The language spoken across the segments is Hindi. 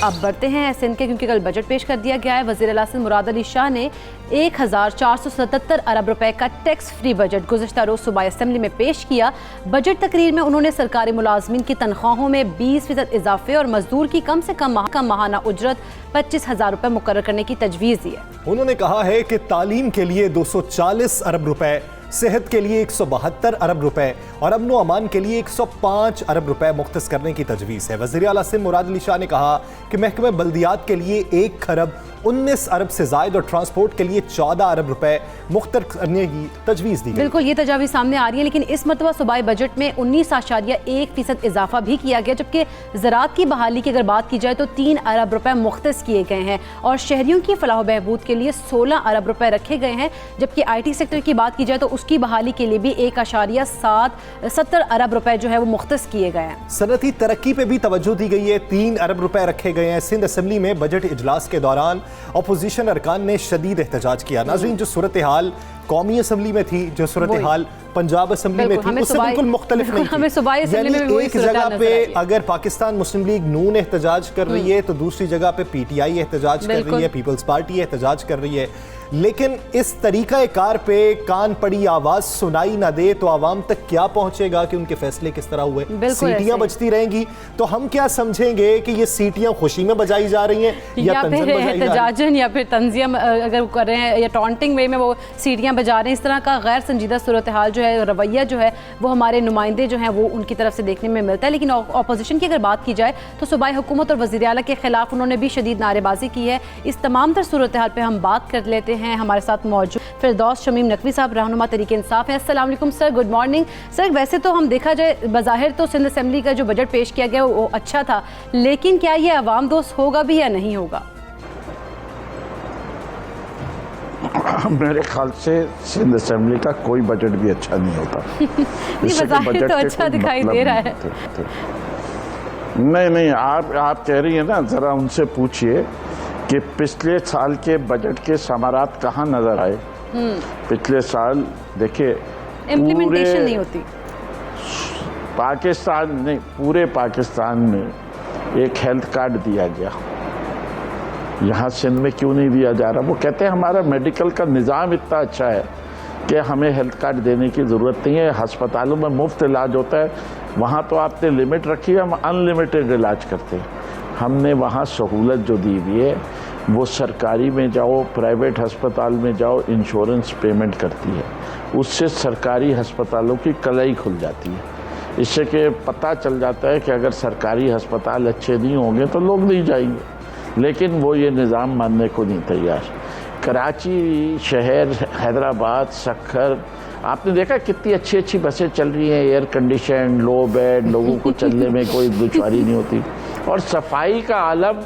अब बढ़ते हैं सिंध के, क्योंकि कल बजट पेश कर दिया गया है। वज़ीर-ए-आला सिंध मुराद अली शाह ने 1477 अरब रुपए का टैक्स फ्री बजट गुज़श्ता रोज़ सुबह असम्बली में पेश किया। बजट तकरीर में उन्होंने सरकारी मुलाजमीन की तनख्वाहों में 20% इजाफे और मजदूर की कम से कम माहाना उजरत 25,000 रुपए मुकर्रर करने की तजवीज़ दी है। उन्होंने कहा है कि तालीम के लिए 240 अरब रुपए, सेहत के लिए 172 अरब रुपए और अमन व अमान के लिए 105 अरब रुपए मुख्तस करने की तजवीज़ है। वज़ीर आला सिंध मुराद अली शाह ने कहा कि महकमे बल्दियात के लिए 1 खरब 19 अरब से जायद और ट्रांसपोर्ट के लिए 14 अरब रुपए मुख्तर करने की तजवीज़ दी गई। बिल्कुल, ये तजावीज़ सामने आ रही है, लेकिन इस मरतबा सूबाई बजट में 19.1% इजाफा भी किया गया, जबकि ज़राअत की बहाली की अगर बात की जाए तो 3 अरब रुपए मुख्तस किए गए हैं और शहरियों की फलाह बहबूद के लिए 16 अरब रुपए रखे गए हैं। जबकि IT सेक्टर की बात की जाए तो उसकी बहाली के लिए भी 1.70 अरब रुपए जो है वो मुख्तस किए गए हैं। सनती तरक्की पे भी तवज्जो दी गई है, 3 अरब रुपए रखे गए हैं। सिंध असम्बली में बजट इजलास के दौरान अपोजिशन अरकान ने शदीद एहतजाज किया। नाज़रीन, जो सूरत हाल कौमी असम्बली में थी, जो सूरत हाल पंजाब असम्बली में थी, उससे बिल्कुल मुख्तलिफ नहीं थी। यानी एक जगह पे अगर पाकिस्तान मुस्लिम लीग नून एहतजाज कर रही है तो दूसरी जगह पे PTI एहतजाज कर रही है, पीपल्स पार्टी एहतजाज कर रही है। लेकिन इस तरीका कार पे कान पड़ी आवाज सुनाई ना दे तो आवाम तक क्या पहुंचेगा कि उनके फैसले किस तरह हुए। सीटियां बजती रहेंगी तो हम क्या समझेंगे कि ये सीटियां खुशी में बजाई जा रही हैं या फिर एहतजाजन या फिर तंजियम अगर कर रहे हैं या टॉन्टिंग वे में वो सीटियां बजा रहे हैं। इस तरह का गैर संजीदा सूरत हाल जो है, रवैया जो है वो हमारे नुमाइंदे जो हैं वो उनकी तरफ से देखने में मिलता है। लेकिन अपोजिशन की अगर बात की जाए तो सूबाई हुकूमत और वज़ीर आला के खिलाफ उन्होंने भी शदीद नारेबाजी की है। इस तमाम तर सूरत हाल पर हम बात कर लेते हैं। हमारे साथ मौजूद फिरदौस शमीम नकवी साहब, रहनुमा तहरीक इंसाफ है। अस्सलाम वालेकुम सर, गुड मॉर्निंग सर। वैसे तो हम देखा जाए बज़ाहिर तो सिंध असम्बली का जो बजट पेश किया गया वो अच्छा था, लेकिन क्या ये अवाम दोस्त होगा भी या नहीं होगा? मेरे ख्याल से सिंध असम्बली का कोई बजट भी अच्छा नहीं होता। बज़ाहिर तो अच्छा दिखाई दे रहा है। नहीं, आप कह रही हैं ना, जरा उनसे पूछिए कि पिछले साल के बजट के समारात कहाँ नजर आए। पिछले साल देखिए इम्प्लीमेंटेशन नहीं होती। पाकिस्तान नहीं, पूरे पाकिस्तान में एक हेल्थ कार्ड दिया गया, यहाँ सिंध में क्यों नहीं दिया जा रहा? वो कहते हैं हमारा मेडिकल का निज़ाम इतना अच्छा है कि हमें हेल्थ कार्ड देने की ज़रूरत नहीं है, अस्पतालों में मुफ्त इलाज होता है। वहाँ तो आपने लिमिट रखी है, हम अनलिमिटेड इलाज करते हैं। हमने वहाँ सहूलत जो दी हुई है वो सरकारी में जाओ, प्राइवेट अस्पताल में जाओ, इंश्योरेंस पेमेंट करती है, उससे सरकारी अस्पतालों की कलाई खुल जाती है। इससे कि पता चल जाता है कि अगर सरकारी अस्पताल अच्छे नहीं होंगे तो लोग नहीं जाएंगे, लेकिन वो ये निज़ाम मानने को नहीं तैयार। कराची शहर, हैदराबाद, सक्खर, आपने देखा कितनी अच्छी अच्छी बसें चल रही हैं, एयर कंडीशन, लो बेड, लोगों को चलने में कोई दुश्वारी नहीं होती। और सफाई का आलम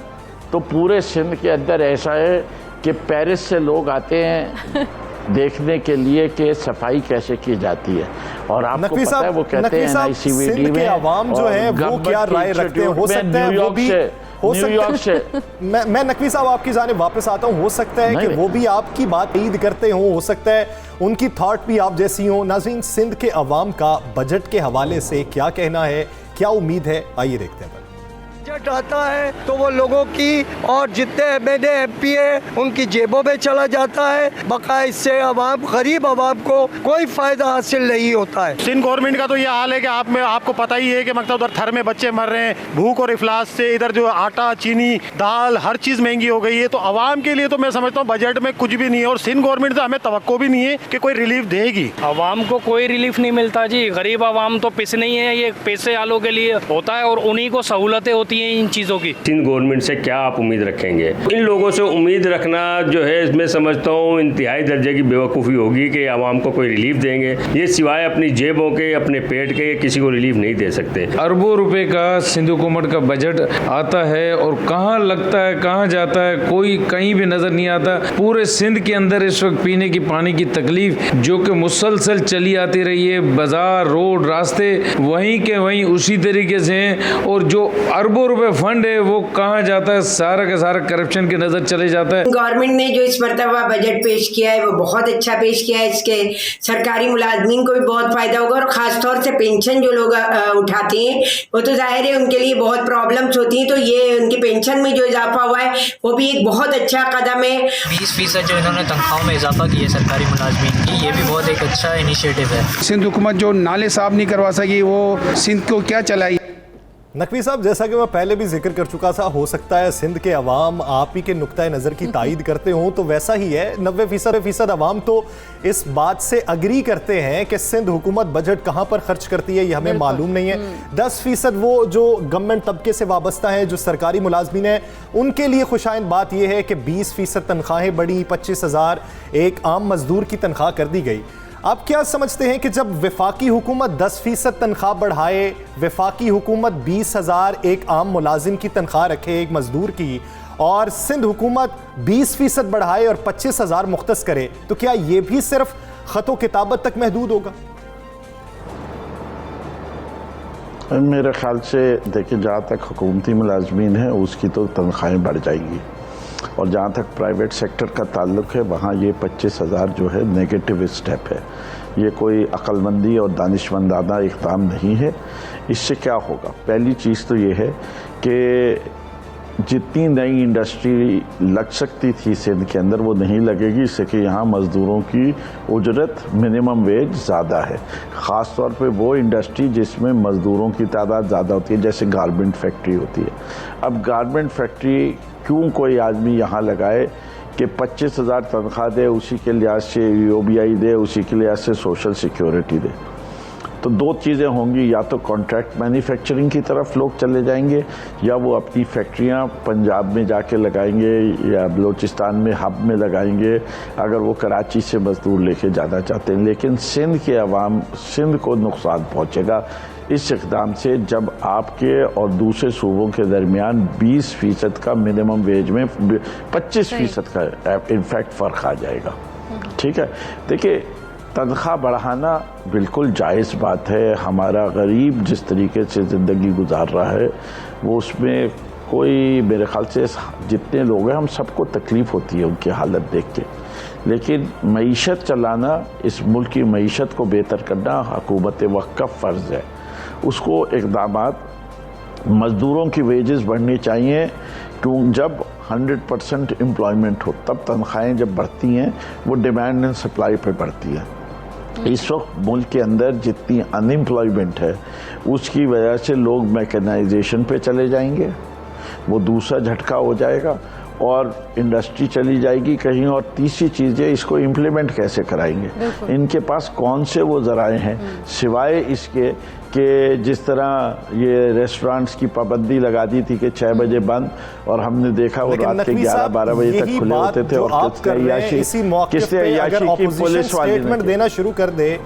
तो पूरे सिंध के अंदर ऐसा है कि पेरिस से लोग आते हैं देखने के लिए कि सफाई कैसे की जाती है। और आपको पता है वो कहते हैं NICVD में आवाम जो है वो क्या राय रखते हैं, हो सकता है वो भी न्यूयॉर्क से मैं नकवी साहब आपकी जानिब वापस आता हूँ। हो सकता है कि वो भी आपकी बात ईद करते हो सकता है उनकी थॉट भी आप जैसी हो। नाज़रीन, सिंध के अवाम का बजट के हवाले से क्या कहना है, क्या उम्मीद है, आइए देखते हैं। बजट आता है तो वो लोगों की और जितने MNA MP है उनकी जेबों में चला जाता है, बका इससे अवाम, गरीब अवाम को कोई फायदा हासिल नहीं होता है। सिंध गवर्नमेंट का तो ये हाल है कि आपको पता ही है कि मतलब उधर थर में बच्चे मर रहे हैं भूख और इफलास से। इधर जो आटा, चीनी, दाल, हर चीज महंगी हो गई है। तो अवाम के लिए तो मैं समझता हूँ बजट में कुछ भी नहीं है और सिंध गवर्नमेंट से हमें तवक्को भी नहीं है कि कोई रिलीफ देगी। अवाम को कोई रिलीफ नहीं मिलता जी। गरीब अवाम तो पिस नहीं है, ये पैसे वालों के लिए होता है और उन्हीं को सहूलतें होती हैं इन चीज़ों की। सिंध गवर्नमेंट से क्या आप उम्मीद रखेंगे? इन लोगों से उम्मीद रखना जो है इसमें समझता हूँ इंतहाई दर्जे की बेवकूफ़ी होगी कि आवाम को कोई रिलीफ देंगे। ये सिवाय अपनी जेबों के, अपने पेट के, किसी को रिलीफ नहीं दे सकते। अरबों रुपए का सिंध हुकूमत का बजट आता है और कहाँ लगता है, कहाँ जाता है, कोई कहीं भी नजर नहीं आता। पूरे सिंध के अंदर इस वक्त पीने की पानी की तकलीफ जो कि मुसलसल चली आती रही है, बाजार, रोड, रास्ते वहीं के वहीं उसी तरीके से हैं और जो अरबों लाखों रुपए फंड है वो कहाँ जाता है, सारा का सारा करप्शन की नजर चले जाता है। गवर्नमेंट ने जो इस मरतबा बजट पेश किया है वो बहुत अच्छा पेश किया है। इसके सरकारी मुलाजमीन को भी बहुत फायदा होगा, और खासतौर से पेंशन जो लोग उठाते हैं वो तो जाहिर है उनके लिए बहुत प्रॉब्लम्स होती हैं, तो ये उनकी पेंशन में जो इजाफा हुआ है वो भी एक बहुत अच्छा कदम है। 20% जो इन्होंने तनख्वाहों में इजाफा किया है सरकारी मुलाजमीन की, ये भी बहुत एक अच्छा इनिशिएटिव है। सिंध हुकूमत जो नाले साफ नहीं करवा सकी वो सिंध को क्या चलाई। नकवी साहब, जैसा कि मैं पहले भी जिक्र कर चुका था, हो सकता है सिंध के अवाम आप ही के नुक्ता नज़र की तायद करते हों, तो वैसा ही है। 90% अवाम तो इस बात से अग्री करते हैं कि सिंध हुकूमत बजट कहाँ पर खर्च करती है ये हमें मालूम नहीं है। 10% वो जो गवर्नमेंट तबके से वाबस्ता है, जो सरकारी मुलाजमीन है, उनके लिए खुशाइन बात यह है कि 20% तनख्वाहें बढ़ी, 25,000 एक आम मजदूर की तनख्वाह कर दी गई। आप क्या समझते हैं कि जब वफाकी हुकूमत 10% तनख्वाह बढ़ाए, वफाकी हुकूमत 20,000 एक आम मुलाजिम की तनख्वाह रखे, एक मजदूर की, और सिंध हुकूमत 20% बढ़ाए और 25,000 मुख्तस करे, तो क्या ये भी सिर्फ खतो किताबत तक महदूद होगा? मेरे ख्याल से देखिए, जहाँ तक हुकूमती मुलाजमीन है उसकी तो तनख्वाहें बढ़ जाएंगी, और जहाँ तक प्राइवेट सेक्टर का ताल्लुक है वहाँ ये 25,000 जो है नेगेटिव स्टेप है। ये कोई अक्लमंदी और दानिशमंदाना इक़दाम नहीं है। इससे क्या होगा? पहली चीज़ तो ये है कि जितनी नई इंडस्ट्री लग सकती थी सिंध के अंदर वो नहीं लगेगी, इससे कि यहाँ मज़दूरों की उजरत मिनिमम वेज ज़्यादा है। ख़ास तौर पे वो इंडस्ट्री जिसमें मज़दूरों की तादाद ज़्यादा होती है, जैसे गारमेंट फैक्ट्री होती है। अब गारमेंट फैक्ट्री क्यों कोई आदमी यहाँ लगाए कि 25,000 तनख्वाह दे, उसी के लिहाज से OBI दे, उसी के लिहाज से सोशल सिक्योरिटी दे? तो दो चीज़ें होंगी, या तो कॉन्ट्रैक्ट मैन्युफैक्चरिंग की तरफ लोग चले जाएंगे, या वो अपनी फैक्ट्रियाँ पंजाब में जाके लगाएंगे या बलूचिस्तान में हब में लगाएंगे, अगर वो कराची से मजदूर लेके जाना चाहते हैं। लेकिन सिंध के अवाम, सिंध को नुकसान पहुँचेगा इस इक़दाम से, जब आपके और दूसरे सूबों के दरमियान 20% का मिनिमम वेज में 25% का इनफैक्ट फ़र्क आ जाएगा। ठीक है, देखिए तनख्वाह बढ़ाना बिल्कुल जायज़ बात है। हमारा गरीब जिस तरीके से ज़िंदगी गुजार रहा है वो, उसमें कोई, मेरे ख़्याल से जितने लोग हैं हम सबको तकलीफ़ होती है उनकी हालत देख के। लेकिन मईशत चलाना, इस मुल्क की मईशत को बेहतर करना हुकूमत वक्त का फ़र्ज़ है। उसको इक़दामात, मज़दूरों की वेजेस बढ़नी चाहिए, क्यों जब 100% एम्प्लॉयमेंट हो तब तनख्वाहें जब बढ़ती हैं वो डिमांड एंड सप्लाई पे बढ़ती है। इस वक्त मुल्क के अंदर जितनी अनएम्प्लॉयमेंट है उसकी वजह से लोग मैकेनाइजेशन पे चले जाएंगे, वो दूसरा झटका हो जाएगा, और इंडस्ट्री चली जाएगी कहीं। और तीसरी चीज़ है, इसको इम्प्लीमेंट कैसे कराएंगे? इनके पास कौन से वो ज़राए हैं सिवाय इसके कि जिस तरह ये रेस्टोरेंट्स की पाबंदी लगा दी थी कि 6 बजे बंद, और हमने देखा वो रात के 11-12 बजे तक खुले होते थे, और किसने अय्याशी की पुलिस वाले देना शुरू कर दे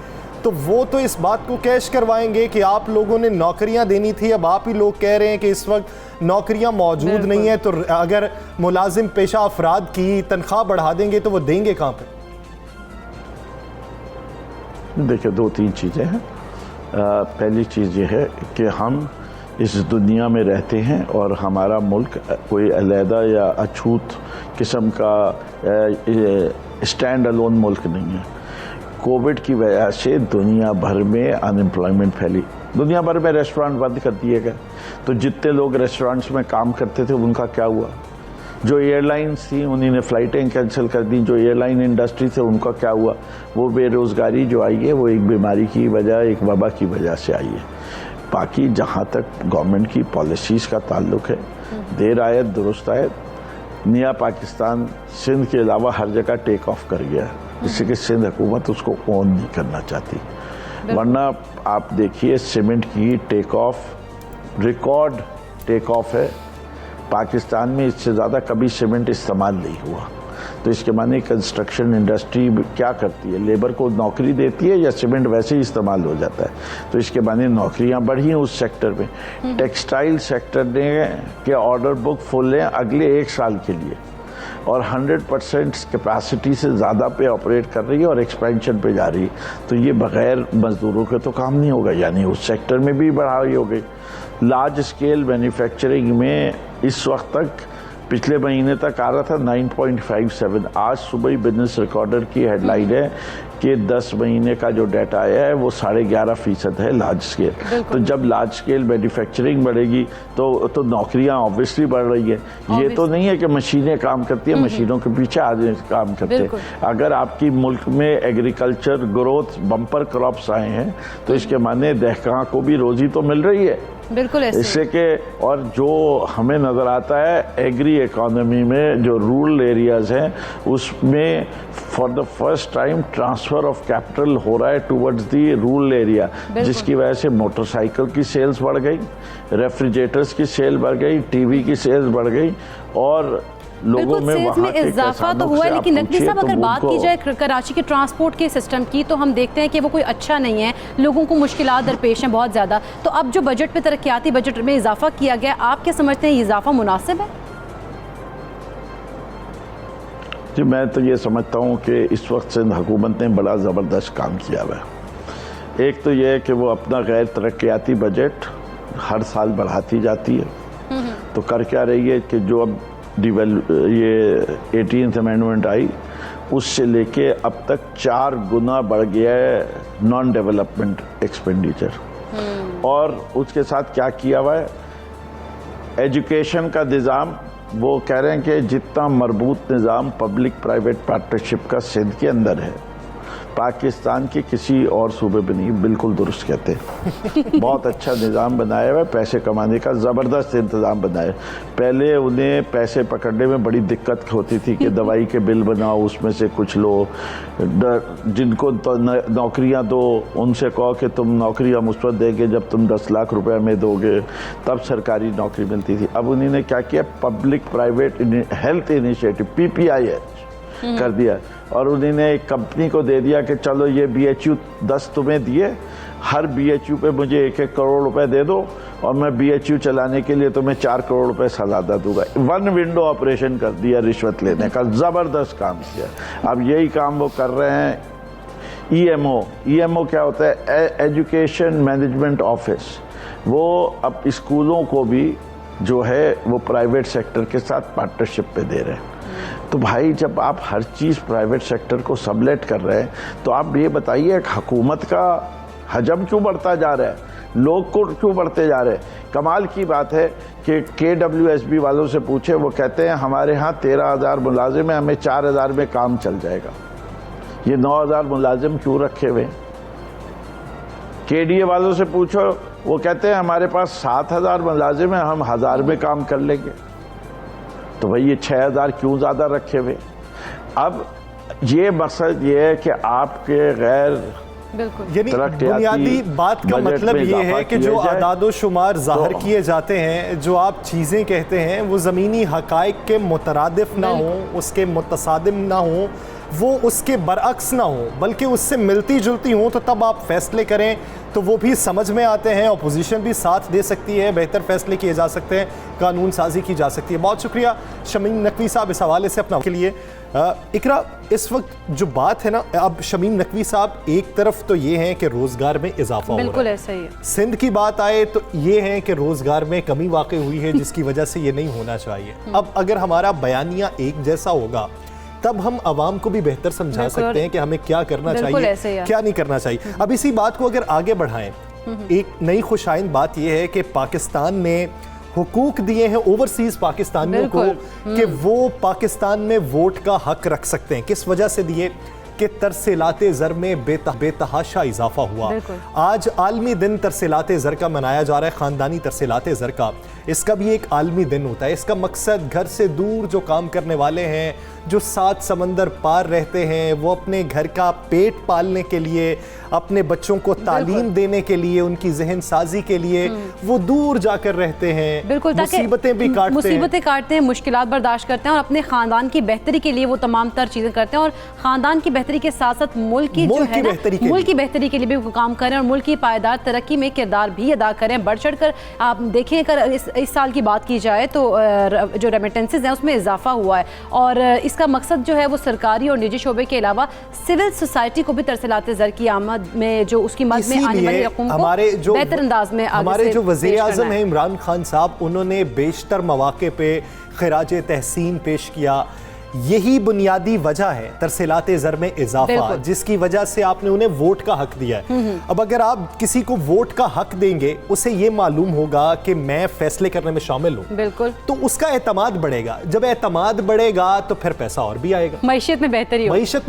तो वो तो इस बात को कैश करवाएंगे कि आप लोगों ने नौकरियां देनी थी, अब आप ही लोग कह रहे हैं कि इस वक्त नौकरियां मौजूद नहीं है, तो अगर मुलाजिम पेशा अफराद की तनख्वाह बढ़ा देंगे तो वो देंगे कहां पे? देखिए, 2-3 चीज़ें हैं। पहली चीज़ ये है कि हम इस दुनिया में रहते हैं और हमारा मुल्क कोई अलहदा या अछूत किस्म का स्टैंड अलोन मुल्क नहीं है। कोविड की वजह से दुनिया भर में अनएम्प्लॉयमेंट फैली, दुनिया भर में रेस्टोरेंट बंद कर दिए गए, तो जितने लोग रेस्टोरेंट्स में काम करते थे उनका क्या हुआ? जो एयरलाइंस थी उन्होंने फ़्लाइटें कैंसिल कर दी, जो एयरलाइन इंडस्ट्री थे उनका क्या हुआ? वो बेरोज़गारी जो आई है वो एक बीमारी की वजह, एक वबा की वजह से आई है। बाकी जहाँ तक गवर्नमेंट की पॉलिसीज़ का ताल्लुक है, देर आयत दुरुस्त आयत, नया पाकिस्तान सिंध के अलावा हर जगह टेक ऑफ कर गया है, जिससे कि सिंध हुकूमत उसको ओन नहीं करना चाहती। वरना आप देखिए सीमेंट की take off, record take off है पाकिस्तान में, इससे ज़्यादा कभी सीमेंट इस्तेमाल नहीं हुआ। तो इसके माने कंस्ट्रक्शन इंडस्ट्री क्या करती है? लेबर को नौकरी देती है या सीमेंट वैसे ही इस्तेमाल हो जाता है? तो इसके माने नौकरियां बढ़ी हैं उस सेक्टर में। टेक्सटाइल सेक्टर ने के ऑर्डर बुक फुल हैं अगले 1 साल के लिए। और 100% कैपेसिटी से ज़्यादा पे ऑपरेट कर रही है और एक्सपेंशन पे जा रही है, तो ये बग़ैर मज़दूरों के तो काम नहीं होगा, यानी उस सेक्टर में भी बढ़ाई हो गई। लार्ज स्केल मैन्युफैक्चरिंग में इस वक्त तक पिछले महीने तक आ रहा था 9.57, आज सुबह ही बिजनेस रिकॉर्डर की हेडलाइन है कि 10 महीने का जो डाटा आया है वो 11.5% है लार्ज स्केल। तो जब लार्ज स्केल मैन्युफैक्चरिंग बढ़ेगी तो नौकरियां ऑब्वियसली बढ़ रही है। ये तो नहीं है कि मशीनें काम करती है, मशीनों के पीछे आदमी काम करते हैं। अगर आपकी मुल्क में एग्रीकल्चर ग्रोथ बम्पर क्रॉप्स आए हैं तो इसके माने दहका को भी रोजी तो मिल रही है। बिल्कुल ऐसे इससे के और जो हमें नज़र आता है एग्री इकोनॉमी में जो रूरल एरियाज़ हैं उसमें for the first time transfer of capital हो रहा है टुवर्ड्स दी रूरल एरिया, जिसकी वजह से मोटरसाइकिल की सेल्स बढ़ गई, रेफ्रिजरेटर्स की सेल बढ़ गई, टीवी की सेल्स बढ़ गई और लोगों में वहाँ के इजाफा तो हुआ है। लेकिन नकवी साहब अगर बात की जाए कराची के ट्रांसपोर्ट के सिस्टम की तो हम देखते हैं कि वो कोई अच्छा नहीं है, लोगों को मुश्किलात दरपेश हैं बहुत ज़्यादा। तो अब जो बजट पे तरक्याती बजट में इजाफा किया गया, आप क्या समझते हैं ये इजाफा मुनासिब है? जी मैं तो ये समझता हूँ कि इस वक्त सिंध हुकूमत ने बड़ा ज़बरदस्त काम किया हुआ है। एक तो ये है कि वो अपना गैर तरक्याती बजट हर साल बढ़ाती जाती है। तो कर क्या रही है कि जो अब ये 18th अमेंडमेंट आई उससे लेके अब तक 4 गुना बढ़ गया है नॉन डेवलपमेंट एक्सपेंडिचर। और उसके साथ क्या किया हुआ है, एजुकेशन का निज़ाम वो कह रहे हैं कि जितना मरबूत निज़ाम पब्लिक प्राइवेट पार्टनरशिप का सिंध के अंदर है पाकिस्तान के किसी और सूबे में नहीं। बिल्कुल दुरुस्त कहते हैं। बहुत अच्छा निज़ाम बनाया हुआ है, पैसे कमाने का ज़बरदस्त इंतज़ाम बनाया। पहले उन्हें पैसे पकड़ने में बड़ी दिक्कत होती थी कि दवाई के बिल बनाओ उसमें से कुछ लो, जिनको तो नौकरियां दो उनसे कहो कि तुम नौकरियां मुफ्त देंगे जब तुम 10 लाख रुपए में दोगे तब सरकारी नौकरी मिलती थी। अब उन्होंने क्या किया, public private health initiative PPIH कर दिया और उन्होंने एक कंपनी को दे दिया कि चलो ये BHU 10 तुम्हें दिए, हर BHU पे मुझे 1-1 करोड़ रुपए दे दो और मैं BHU चलाने के लिए तुम्हें 4 करोड़ रुपए सलादा दूंगा। 1 विंडो ऑपरेशन कर दिया रिश्वत लेने का, ज़बरदस्त काम किया। अब यही काम वो कर रहे हैं। EMO क्या होता है, एजुकेशन मैनेजमेंट ऑफिस, वो अब स्कूलों को भी जो है वो प्राइवेट सेक्टर के साथ पार्टनरशिप पे दे रहे हैं। तो भाई जब आप हर चीज़ प्राइवेट सेक्टर को सबलेट कर रहे हैं तो आप ये बताइए हुकूमत का हजम क्यों बढ़ता जा रहा है, लोग को क्यों बढ़ते जा रहे हैं। कमाल की बात है कि KWSB वालों से पूछे, वो कहते हैं हमारे यहाँ 13,000 मुलाजिम है, हमें 4,000 में काम चल जाएगा। ये 9,000 मुलाजिम क्यों रखे हुए। KDA वालों से पूछो, वो कहते हैं हमारे पास 7,000 मुलाजिम है, हम 1,000 में काम कर लेंगे। तो भाई ये 6,000 क्यों ज़्यादा रखे हुए। अब ये मकसद ये है कि आपके गैर यानी बुनियादी बात का मतलब ये है कि जो आदादो शुमार ज़ाहिर किए जाते हैं, जो आप चीज़ें कहते हैं वो ज़मीनी हक़ाइक़ के मुतरादिफ ना हो, उसके मुतसादिम ना हो, वो उसके बरअक्स ना हो, बल्कि उससे मिलती जुलती हों, तो तब आप फैसले करें तो वो भी समझ में आते हैं, अपोजिशन भी साथ दे सकती है, बेहतर फैसले किए जा सकते हैं, कानून साजी की जा सकती है। बहुत शुक्रिया शमीम नकवी साहब इस हवाले से अपना के लिए। इकरा, इस वक्त जो बात है ना, अब शमीम नकवी साहब एक तरफ तो ये है कि रोज़गार में इजाफा हो रहा है, बिल्कुल ऐसा ही है। सिंध की बात आए तो ये है कि रोज़गार में कमी वाक़ई हुई है जिसकी वजह से ये नहीं होना चाहिए। अब अगर हमारा बयानिया एक जैसा होगा तब हम आवाम को भी बेहतर समझा सकते हैं कि हमें क्या करना चाहिए, क्या नहीं करना चाहिए। अब इसी बात को अगर आगे बढ़ाएं, एक नई खुशाइंद बात यह है कि पाकिस्तान ने हुकूक दिए हैं ओवरसीज पाकिस्तानियों को कि वो पाकिस्तान में वोट का हक रख सकते हैं। किस वजह से दिए कि तरसीलाते ज़र में बेतहाशा इजाफा हुआ। आज आलमी दिन तरसीलाते ज़र का मनाया जा रहा है, ख़ानदानी तरसीलाते ज़र का। इसका भी एक आलमी दिन होता है। इसका मकसद घर से दूर जो काम करने वाले हैं, जो 7 समंदर पार रहते हैं, वो अपने घर का पेट पालने के लिए, अपने बच्चों को तालीम देने के लिए, उनकी जहन साजी के लिए वो दूर जाकर रहते हैं। बिल्कुल, मुसीबतें भी काटते हैं, मुश्किलात बर्दाश्त करते हैं और अपने ख़ानदान की बेहतरी के लिए वो तमाम तर चीज़ें करते हैं। और ख़ानदान की बेहतरी बेहतरी के साथ साथ मुल्क की बेहतरी के लिए भी काम करें और मुल्क की पायदार तरक्की में किरदार भी अदा करें। बढ़ चढ़ कर आप देखें, अगर इस साल की बात की जाए तो जो रेमिटेंसेज हैं उसमें इजाफा हुआ है और इसका मकसद जो है वो सरकारी और निजी शोबे के अलावा सिविल सोसाइटी को भी तरसलाते ज़र की आमद में जो उसकी मद में आने वाली रकम को बेहतर अंदाज में हमारे जो वज़ीर आज़म हैं इमरान खान साहब, उन्होंने बेशतर मौके पे खिराज तहसीन पेश किया। यही बुनियादी वजह है तरसीलात ज़र में इजाफा, जिसकी वजह से आपने उन्हें वोट का हक दिया है। अब अगर आप किसी को वोट का हक देंगे, उसे ये मालूम होगा कि मैं फैसले करने में शामिल हूँ, बिल्कुल, तो उसका एतमाद बढ़ेगा। जब एतमाद बढ़ेगा तो फिर पैसा और भी आएगा, मईशत में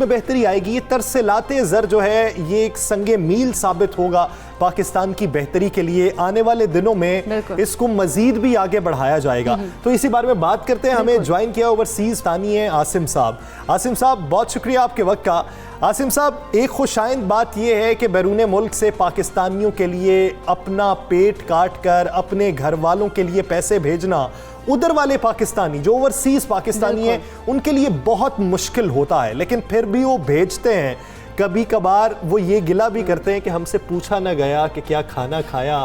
बेहतरी आएगी। ये तरसीलात ज़र जो है ये एक संगे मील साबित होगा पाकिस्तान की बेहतरी के लिए। आने वाले दिनों में इसको मजीद भी आगे बढ़ाया जाएगा। तो इसी बारे में बात करते हैं। हमें ज्वाइन किया ओवरसीज तानी है आसिम साहब। आसिम साहब, बहुत शुक्रिया आपके वक्त का। आसिम साहब, एक खुशाइंद बात यह है कि बैरून मुल्क से पाकिस्तानियों के लिए अपना पेट काट कर अपने घर वालों के लिए पैसे भेजना उधर वाले पाकिस्तानी जो ओवरसीज पाकिस्तानी हैं उनके लिए बहुत मुश्किल होता है, लेकिन फिर भी वो भेजते हैं। कभी कभार वो ये गिला भी करते हैं कि हमसे पूछा ना गया कि क्या खाना खाया,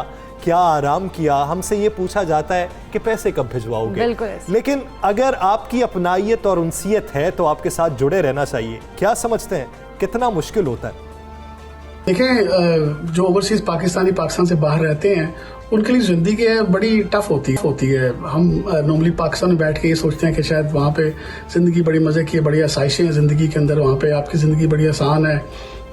क्या आराम किया। हमसे ये पूछा जाता है कि पैसे कब भिजवाओगे। लेकिन अगर आपकी अपनाइयत और उनसियत है तो आपके साथ जुड़े रहना चाहिए। क्या समझते हैं कितना मुश्किल होता है? देखें, जो ओवरसीज पाकिस्तानी पाकिस्तान से बाहर रहते हैं उनके लिए ज़िंदगी बड़ी टफ होती है। हम नॉर्मली पाकिस्तान में बैठ के ये सोचते हैं कि शायद वहाँ पे ज़िंदगी बड़ी मज़े की है, बड़ी आसाइशें हैं ज़िंदगी के अंदर, वहाँ पे आपकी ज़िंदगी बड़ी आसान है।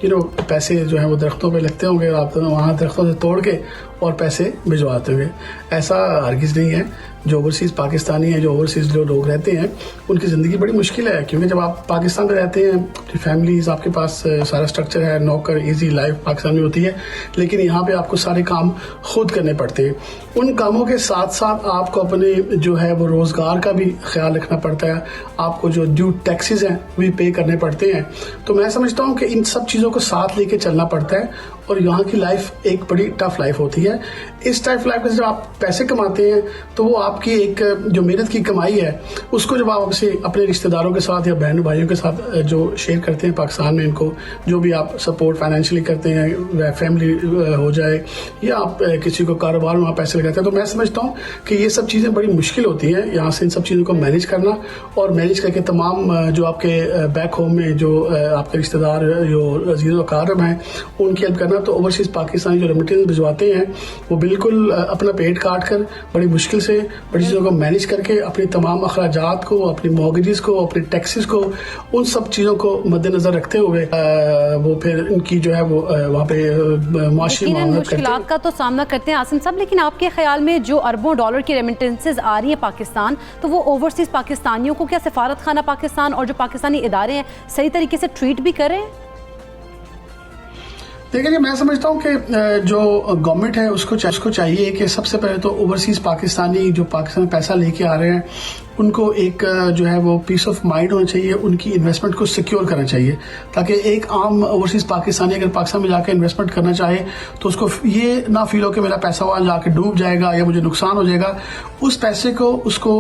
पैसे जो हैं वो दरख्तों पे लगते होंगे, आप वहाँ दरख्तों से तोड़ के और पैसे भिजवाते होंगे। ऐसा हरगिज़ नहीं है। जो ओवरसीज़ पाकिस्तानी हैं, जो ओवरसीज़ जो लोग रहते हैं, उनकी ज़िंदगी बड़ी मुश्किल है, क्योंकि जब आप पाकिस्तान में रहते हैं, फैमिलीज़, आपके पास सारा स्ट्रक्चर है, नौकर, इजी लाइफ पाकिस्तान में होती है, लेकिन यहाँ पे आपको सारे काम खुद करने पड़ते हैं। उन कामों के साथ साथ आपको अपने जो है वो रोज़गार का भी ख्याल रखना पड़ता है। आपको जो ड्यू टैक्सेस हैं वो भी पे करने पड़ते हैं। तो मैं समझता हूँ कि इन सब चीज़ों को साथ लेके चलना पड़ता है और यहाँ की लाइफ एक बड़ी टफ लाइफ होती है। इस टाइप लाइफ में जब आप पैसे कमाते हैं तो वो आपकी एक जो मेहनत की कमाई है उसको जब आप उसे अपने रिश्तेदारों के साथ या बहन भाइयों के साथ जो शेयर करते हैं पाकिस्तान में, इनको जो भी आप सपोर्ट फाइनेंशियली करते हैं, फैमिली हो जाए या आप किसी को कारोबार में वहाँ पैसे लगाते हैं, तो मैं समझता हूँ कि ये सब चीज़ें बड़ी मुश्किल होती हैं यहाँ से इन सब चीज़ों को मैनेज करना और मैनेज करके तमाम जो आपके बैक होम में जो आपके रिश्तेदार जो अजीज़ वकारम हैं उनकी हेल्प करना। तो ओवरसीज पाकिस्तानी जो रेमिटेंस भिजवाते हैं वो बिल्कुल अपना पेट काट कर बड़ी मुश्किल से बड़ी चीज़ों को मैनेज करके अपनी तमाम अखराजात को, अपनी मॉर्गेजेस को, अपने टैक्सेस को, उन सब चीज़ों को मद्देनजर रखते हुए वो फिर इनकी जो है वो वहाँ पे माशी मुश्किलात का तो सामना करते हैं आसिम साहब। लेकिन आपके ख्याल में जो अरबों डॉलर की रेमिटेंसेज आ रही है पाकिस्तान, तो वो ओवरसीज पाकिस्तानियों को क्या सफारत खाना पाकिस्तान और जो पाकिस्तानी इदारे हैं सही तरीके से ट्रीट भी करें? देखिए, मैं समझता हूँ कि जो गवर्नमेंट है उसको चाहिए कि सबसे पहले तो ओवरसीज पाकिस्तानी जो पाकिस्तान में पैसा लेके आ रहे हैं उनको एक जो है वो पीस ऑफ माइंड होना चाहिए, उनकी इन्वेस्टमेंट को सिक्योर करना चाहिए, ताकि एक आम ओवरसीज पाकिस्तानी अगर पाकिस्तान में जाकर इन्वेस्टमेंट करना चाहे तो उसको ये ना फील हो कि मेरा पैसा वहाँ जाके डूब जाएगा या मुझे नुकसान हो जाएगा। उस पैसे को उसको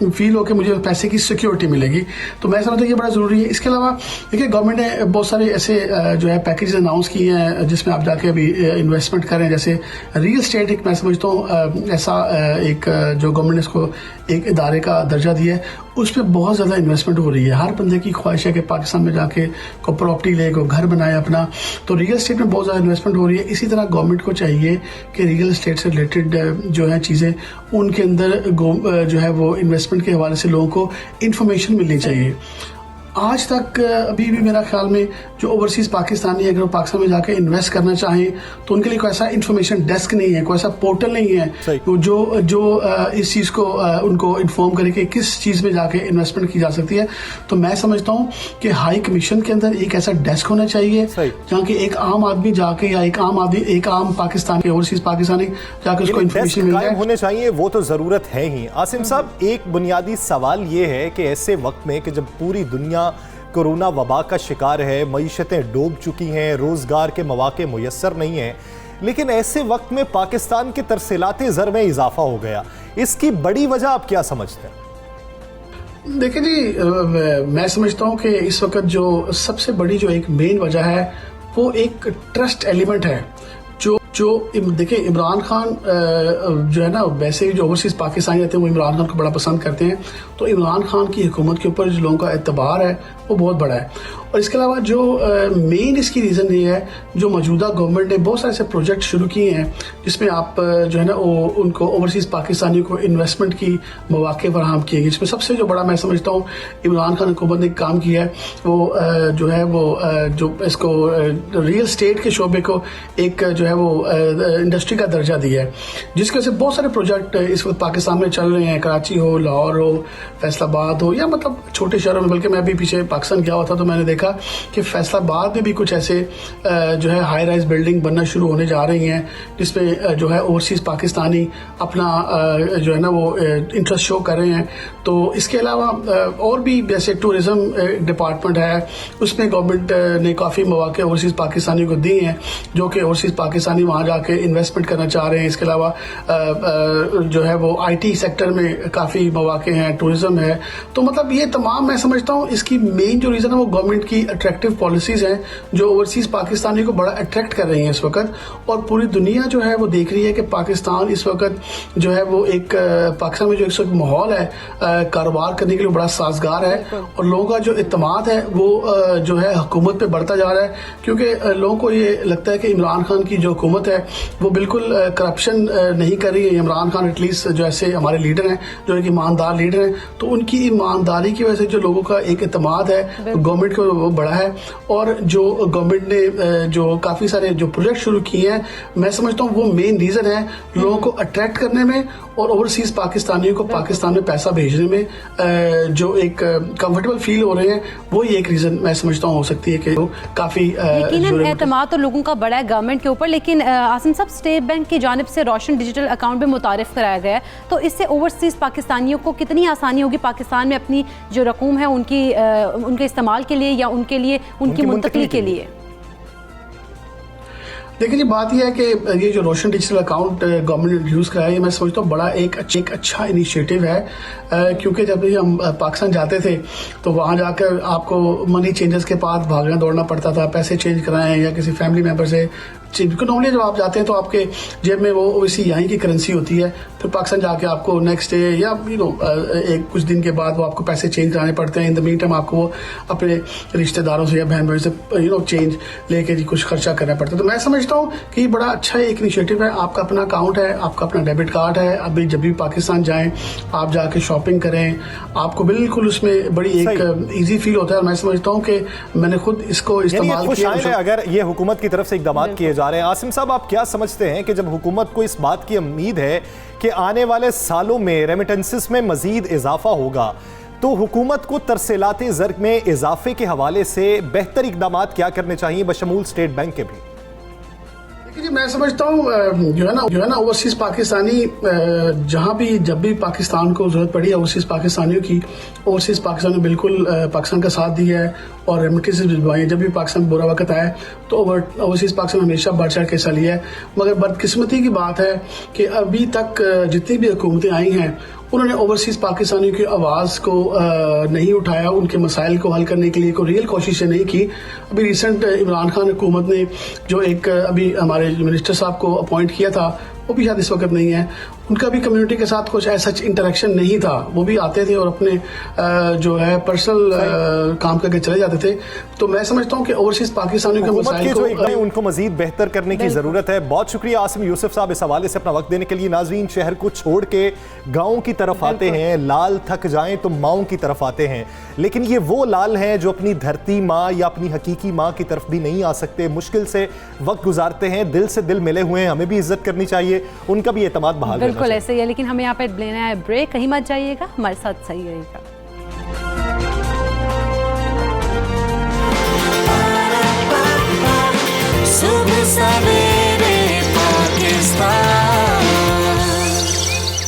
फील हो कि मुझे पैसे की सिक्योरिटी मिलेगी। तो मैं समझता हूँ ये बड़ा ज़रूरी है। इसके अलावा देखिए, गवर्नमेंट ने बहुत सारे ऐसे जो है पैकेज अनाउंस किए हैं जिसमें आप जाके अभी इन्वेस्टमेंट करें। जैसे रियल स्टेट एक मैं समझता हूँ ऐसा एक जो गवर्नमेंट ने इसको एक इदारे का दर्जा दिया है, उस पर बहुत ज़्यादा इन्वेस्टमेंट हो रही है। हर बंदे की ख्वाहिश है कि पाकिस्तान में जाके को प्रॉपर्टी ले, को घर बनाए अपना, तो रियल एस्टेट में बहुत ज़्यादा इन्वेस्टमेंट हो रही है। इसी तरह गवर्नमेंट को चाहिए कि रियल एस्टेट से रिलेटेड जो है चीज़ें उनके अंदर जो है वो इन्वेस्टमेंट के हवाले से लोगों को इन्फॉर्मेशन मिलनी चाहिए। आज तक अभी भी मेरा ख्याल में जो ओवरसीज पाकिस्तानी अगर वो पाकिस्तान में जाकर इन्वेस्ट करना चाहें तो उनके लिए कोई ऐसा इन्फॉर्मेशन डेस्क नहीं है, कोई ऐसा पोर्टल नहीं है जो इस चीज़ को उनको इन्फॉर्म करे कि किस चीज़ में जाके इन्वेस्टमेंट की जा सकती है। तो मैं समझता हूँ कि हाई कमीशन के अंदर एक ऐसा डेस्क होना चाहिए जहाँ की एक आम आदमी जाके या एक आम पाकिस्तानी ओवरसीज पाकिस्तानी जाके उसको इन्फॉर्मेशन मिल जाए होने चाहिए। वो तो ज़रूरत है ही। आसिम साहब, एक बुनियादी सवाल ये है कि ऐसे वक्त में कि जब पूरी दुनिया कोरोना वबा का शिकार है, मईशतें डूब चुकी हैं, रोजगार के मौके मुयस्सर नहीं हैं, लेकिन ऐसे वक्त में पाकिस्तान के तरसीलात ज़र में इजाफा हो गया, इसकी बड़ी वजह आप क्या समझते हैं? देखिए जी, मैं समझता हूँ कि इस वक्त जो सबसे बड़ी जो एक मेन वजह है वो एक ट्रस्ट एलिमेंट है। जो देखिए इमरान खान जो है ना, वैसे ही जो ओवरसीज पाकिस्तानी रहते हैं वो इमरान खान को बड़ा पसंद करते हैं, तो इमरान खान की हुकूमत के ऊपर जो लोगों का एतबार है वो बहुत बड़ा है। और इसके अलावा जो मेन इसकी रीज़न ये है, जो मौजूदा गवर्नमेंट ने बहुत सारे ऐसे प्रोजेक्ट शुरू किए हैं जिसमें आप जो है ना वो उनको ओवरसीज़ पाकिस्तानियों को इन्वेस्टमेंट की मौके फराहम किए गए, जिसमें सबसे जो बड़ा मैं समझता हूँ इमरान खान हुकूमत ने काम किया है वो जो है वो जो इसको रियल स्टेट के शोबे को एक जो है वो इंडस्ट्री का दर्जा दिया है, जिसकी वजह से बहुत सारे प्रोजेक्ट इस वक्त पाकिस्तान में चल रहे हैं। कराची हो, लाहौर हो, फैसलाबाद हो, या मतलब छोटे शहरों में, बल्कि मैं अभी पीछे पाकिस्तान गया हुआ था तो मैंने देखा कि फैसलाबाद में भी कुछ ऐसे जो है हाई राइज बिल्डिंग बनना शुरू होने जा रही हैं, जिसमें जो है ओवरसीज पाकिस्तानी अपना जो है ना वो इंटरेस्ट शो कर रहे हैं। तो इसके अलावा और भी जैसे टूरिज्म डिपार्टमेंट है, उसमें गवर्नमेंट ने काफ़ी मौके ओवरसीज पाकिस्तानी को दिए हैं, जो कि ओवरसीज पाकिस्तानी वहाँ जाके इन्वेस्टमेंट करना चाह रहे हैं। इसके अलावा जो है वो IT सेक्टर में काफ़ी मौके हैं, टूरिज्म है। तो मतलब ये तमाम मैं समझता हूँ इसकी मेन जो रीज़न है वो गवर्नमेंट की अट्रैक्टिव पॉलिसीज़ हैं जो ओवरसीज पाकिस्तानी को बड़ा अट्रैक्ट कर रही हैं इस वक्त। और पूरी दुनिया जो है वो देख रही है कि पाकिस्तान इस वक्त जो है वो एक पाकिस्तान में जो इस वक्त माहौल है कारोबार करने के लिए बड़ा साजगार है, और लोगों का जो इत्तेमाद है वो जो है हुकूमत पे बढ़ता जा रहा है, क्योंकि लोगों को ये लगता है कि इमरान खान की जो हुकूमत है वो बिल्कुल करप्शन नहीं कर रही है। इमरान खान एटलीस्ट जो ऐसे हमारे लीडर हैं, जो एक ईमानदार लीडर हैं, तो उनकी ईमानदारी की वजह से जो लोगों का एक इत्तेमाद है गवर्नमेंट को वो बढ़ा है। और जो गवर्नमेंट ने जो काफ़ी सारे जो प्रोजेक्ट शुरू किए हैं, मैं समझता हूँ वो मेन रीज़न है लोगों को अट्रैक्ट करने में और ओवरसीज पाकिस्तानियों को पाकिस्तान में पैसा भेजने में जो एक कंफर्टेबल फील हो रहे हैं, वो ही एक रीज़न मैं समझता हूँ हो सकती है कि काफ़ी एतमाद तो लोगों का बड़ा है गवर्नमेंट के ऊपर। लेकिन आसिम साहब, स्टेट बैंक की जानिब से रोशन डिजिटल अकाउंट भी मुतारिफ कराया गया है, तो इससे ओवरसीज पाकिस्तानियों को कितनी आसानी होगी पाकिस्तान में अपनी जो रकूम है उनके इस्तेमाल के लिए या उनके लिए उनकी मुंतकली के लिए? देखिए जी, बात यह है कि ये जो रोशन डिजिटल अकाउंट गवर्नमेंट ने इंट्रोड्यूस कराया है, मैं समझता हूँ बड़ा एक अच्छा इनिशिएटिव है, क्योंकि जब भी हम पाकिस्तान जाते थे तो वहाँ जाकर आपको मनी चेंजर्स के पास भागना दौड़ना पड़ता था, पैसे चेंज कराएं या किसी फैमिली मेम्बर से। नॉर्मली जब आप जाते हैं तो आपके जेब में वो ओवैसी यहाँ की करेंसी होती है, फिर पाकिस्तान जाके आपको नेक्स्ट डे या एक कुछ दिन के बाद वो आपको पैसे चेंज कराने पड़ते हैं। इन द मीन टाइम आपको वो अपने रिश्तेदारों से या बहन भाई से चेंज लेके जी कुछ खर्चा करना पड़ता है। तो मैं समझता हूँ कि बड़ा अच्छा एक इनिशिएटिव है। आपका अपना अकाउंट है, आपका अपना डेबिट कार्ड है, अभी जब भी पाकिस्तान जाएं आप जाके शॉपिंग करें, आपको बिल्कुल उसमें बड़ी एक ईजी फील होता है। और मैं समझता हूँ कि मैंने खुद इसको इस्तेमाल किया। अगर ये हुकूमत की तरफ से इक़दाम किए जा रहे हैं, आसिम साहब आप क्या समझते हैं कि जब हुकूमत को इस बात की उम्मीद है कि आने वाले सालों में रेमिटेंसेस में मजीद इजाफा होगा, तो हुकूमत को तरसीलाती ज़र में इजाफे के हवाले से बेहतर इक़दाम क्या करने चाहिए बशमूल स्टेट बैंक के भी? देखिए, मैं समझता हूँ जो है ना ओवरसीज पाकिस्तानी जहाँ भी जब भी पाकिस्तान को जरूरत पड़ी ओवरसीज पाकिस्तानियों की, ओवरसीज पाकिस्तान ने बिल्कुल पाकिस्तान का साथ दिया है और रेमिटेंसेस भिजवाई है। जब भी पाकिस्तान में बुरा वक्त आया तो ओवरसीज पाकिस्तान हमेशा बढ़ चढ़ के हिस्सा लिया है। मगर बदकिस्मती की बात है कि अभी तक जितनी भी हुकूमतें आई हैं उन्होंने ओवरसीज पाकिस्तानियों की आवाज़ को नहीं उठाया, उनके मसाइल को हल करने के लिए कोई रियल कोशिशें नहीं की। अभी रिसेंट इमरान खान हुकूमत ने जो एक अभी हमारे मिनिस्टर साहब को अपॉइंट किया था, वो भी शायद इस वक्त नहीं है। उनका भी कम्युनिटी के साथ कुछ ऐसा इंटरेक्शन नहीं था, वो भी आते थे और अपने जो है पर्सनल काम करके चले जाते थे। तो मैं समझता हूँ कि ओवरसीज पाकिस्तानियों के मसाइल को उनको मजीद बेहतर करने की जरूरत है। बहुत शुक्रिया आसिम यूसुफ साहब इस हवाले से अपना वक्त देने के लिए। नाज़रीन, शहर को छोड़ के गाँव की तरफ आते हैं, लाल थक जाएं तो माओं की तरफ आते हैं, लेकिन ये वो लाल हैं जो अपनी धरती माँ या अपनी हकीकी माँ की तरफ भी नहीं आ सकते, मुश्किल से वक्त गुजारते हैं, दिल से दिल मिले हुए हैं। हमें भी इज्जत करनी चाहिए, उनका भी एतमाद बहाल करना बिल्कुल ऐसे ही है। लेकिन हमें यहाँ पे लेना है ब्रेक, कहीं मत जाइएगा, हमारे साथ सही रहेगा। सुबह सवेरे